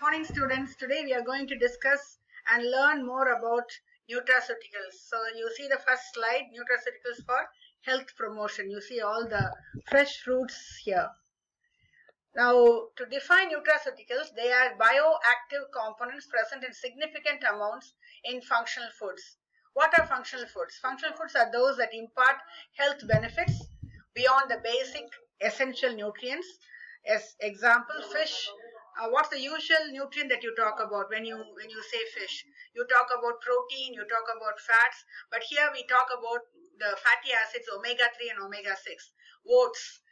morning, students. Today we are going to discuss and learn more about nutraceuticals. So you see the first slide, nutraceuticals for health promotion. You see all the fresh fruits here. Now, to define nutraceuticals, they are bioactive components present in significant amounts in functional foods. What are functional foods? Functional foods are those that impart health benefits beyond the basic essential nutrients. As example, fish. What's the usual nutrient that you talk about when you say fish? You talk about protein, you talk about fats, but here we talk about the fatty acids omega 3 and omega 6. Oats.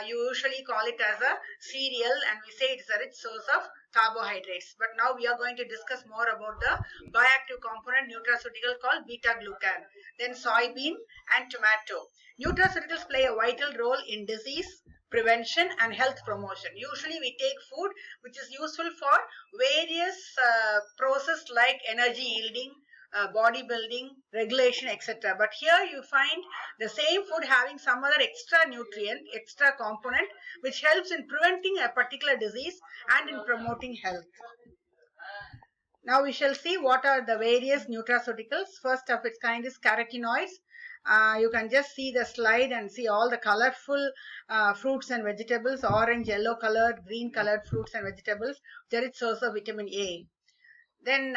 You usually call it as a cereal, and we say it's a rich source of carbohydrates. But now we are going to discuss more about the bioactive component nutraceutical called beta glucan. Then soybean and tomato. Nutraceuticals play a vital role in disease prevention and health promotion. Usually we take food which is useful for various processes like energy yielding, bodybuilding, regulation, etc. But here you find the same food having some other extra nutrient, extra component, which helps in preventing a particular disease and in promoting health. Now we shall see what are the various nutraceuticals. First of its kind is carotenoids. You can just see the slide and see all the colorful fruits and vegetables, orange, yellow colored, green colored fruits and vegetables. There is source of vitamin A. Then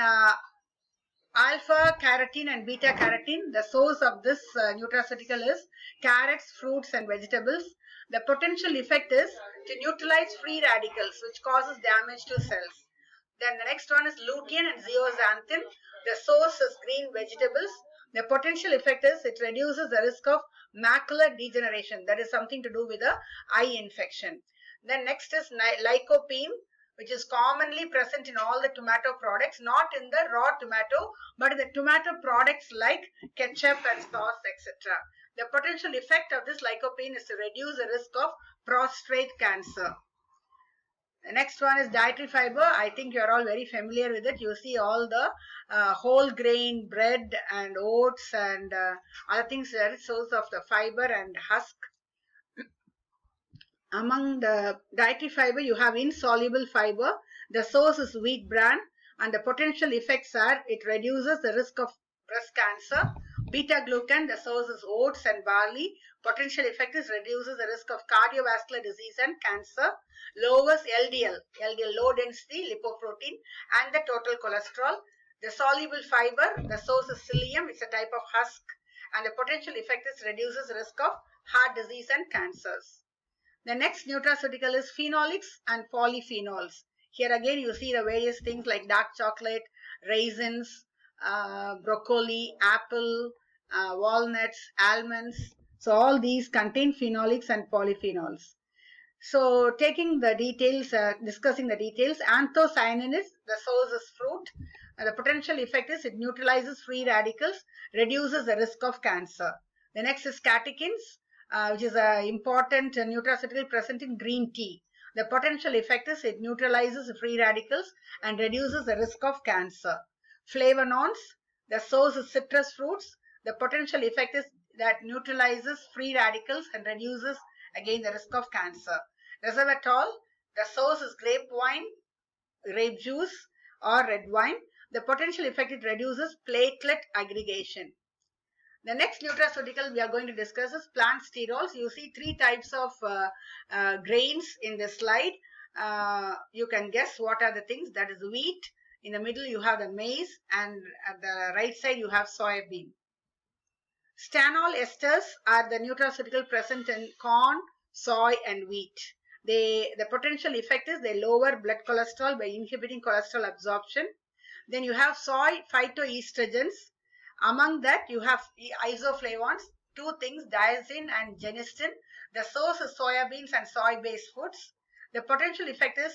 alpha carotene and beta carotene. The source of this nutraceutical is carrots, fruits and vegetables. The potential effect is to neutralize free radicals which causes damage to cells. Then the next one is lutein and zeaxanthin. The source is green vegetables. The potential effect is it reduces the risk of macular degeneration. That is something to do with the eye infection. Then next is lycopene, which is commonly present in all the tomato products, not in the raw tomato, but in the tomato products like ketchup and sauce, etc. The potential effect of this lycopene is to reduce the risk of prostate cancer. The next one is dietary fiber. I think you are all very familiar with it. You see all the whole grain bread and oats and other things that is source of the fiber and husk. Among the dietary fiber, you have insoluble fiber. The source is wheat bran, and the potential effects are it reduces the risk of breast cancer. Beta glucan, the source is oats and barley. Potential effect is reduces the risk of cardiovascular disease and cancer. Lowers LDL, low density lipoprotein, and the total cholesterol. The soluble fiber, the source is psyllium, it's a type of husk, and the potential effect is reduces risk of heart disease and cancers. The next nutraceutical is phenolics and polyphenols. Here again you see the various things like dark chocolate, raisins, broccoli, apple, walnuts, almonds. So all these contain phenolics and polyphenols. So taking the details, discussing the details, anthocyanin is the source is fruit. The potential effect is it neutralizes free radicals, reduces the risk of cancer. The next is catechins, which is an important nutraceutical present in green tea. The potential effect is it neutralizes free radicals and reduces the risk of cancer. Flavonoids, the source is citrus fruits. The potential effect is that neutralizes free radicals and reduces again the risk of cancer. Resveratrol, the source is grape wine, grape juice or red wine. The potential effect it reduces platelet aggregation. The next nutraceutical we are going to discuss is plant sterols. You see three types of grains in the slide. You can guess what are the things. That is wheat. In the middle you have the maize, and at the right side you have soybean. Stanol esters are the nutraceutical present in corn, soy and wheat. The potential effect is they lower blood cholesterol by inhibiting cholesterol absorption. Then you have soy phytoestrogens. Among that you have isoflavones, two things, diazine and genistein. The source is soybeans and soy-based foods. The potential effect is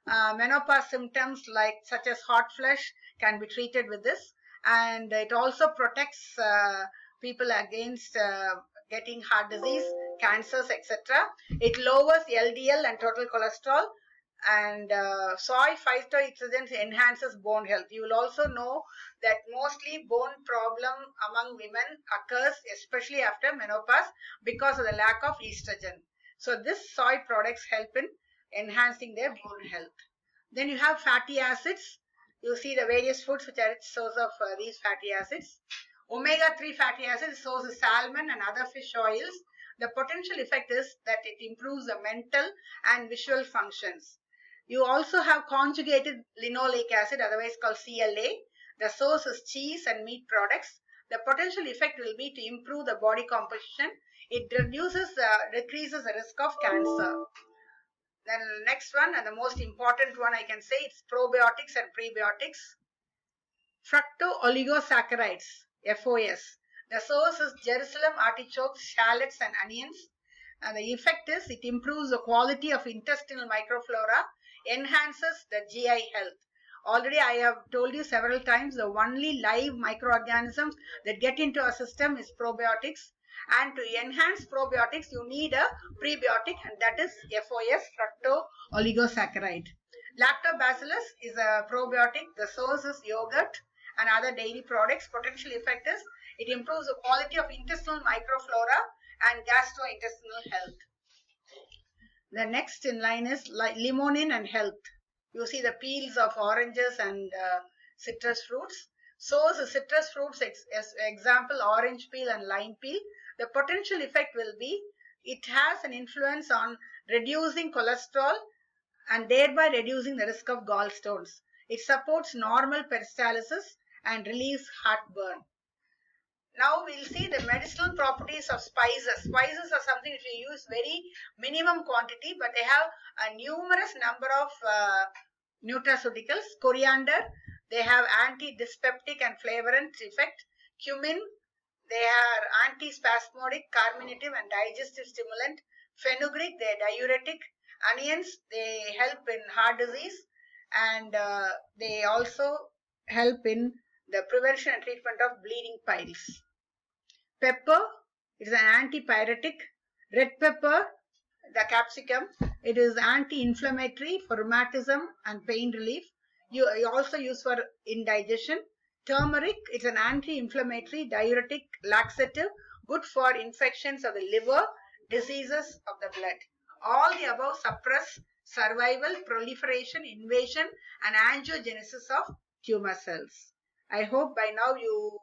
menopause symptoms like such as hot flush can be treated with this, and it also protects people against getting heart disease, cancers, etc. It lowers LDL and total cholesterol, and soy phytoestrogens enhances bone health. You will also know that mostly bone problem among women occurs especially after menopause because of the lack of estrogen. So this soy products help in enhancing their bone health. Then you have fatty acids. You see the various foods which are its source of these fatty acids. Omega-3 fatty acids source is salmon and other fish oils. The potential effect is that it improves the mental and visual functions. You also have conjugated linoleic acid, otherwise called CLA. The source is cheese and meat products. The potential effect will be to improve the body composition. It decreases the risk of cancer. Then next one, and the most important one I can say, it's probiotics and prebiotics. Fructooligosaccharides, FOS. The source is Jerusalem artichokes, shallots and onions. And the effect is it improves the quality of intestinal microflora, enhances the GI health. Already I have told you several times, the only live microorganisms that get into our system is probiotics. And to enhance probiotics, you need a prebiotic, and that is FOS, fructooligosaccharides. Lactobacillus is a probiotic. The source is yogurt and other dairy products. Potential effect is it improves the quality of intestinal microflora and gastrointestinal health. The next in line is limonene and health. You see the peels of oranges and citrus fruits. Source is citrus fruits, as example orange peel and lime peel. The potential effect will be it has an influence on reducing cholesterol and thereby reducing the risk of gallstones. It supports normal peristalsis and relieves heartburn. Now we'll see the medicinal properties of spices. Spices are something which we use very minimum quantity, but they have a numerous number of nutraceuticals. Coriander, they have anti-dyspeptic and flavorant effect. Cumin, they are antispasmodic, carminative and digestive stimulant. Fenugreek, they are diuretic. Onions, they help in heart disease, and they also help in the prevention and treatment of bleeding piles. Pepper, it is an antipyretic. Red pepper, the capsicum, it is anti-inflammatory for rheumatism and pain relief. You also use for indigestion. Turmeric, it's an anti-inflammatory, diuretic, laxative, good for infections of the liver, diseases of the blood. All the above suppress survival, proliferation, invasion and angiogenesis of tumor cells. I hope by now you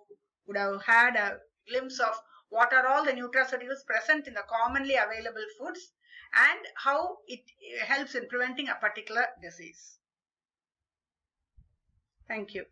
would have had a glimpse of what are all the nutraceuticals present in the commonly available foods and how it helps in preventing a particular disease. Thank you.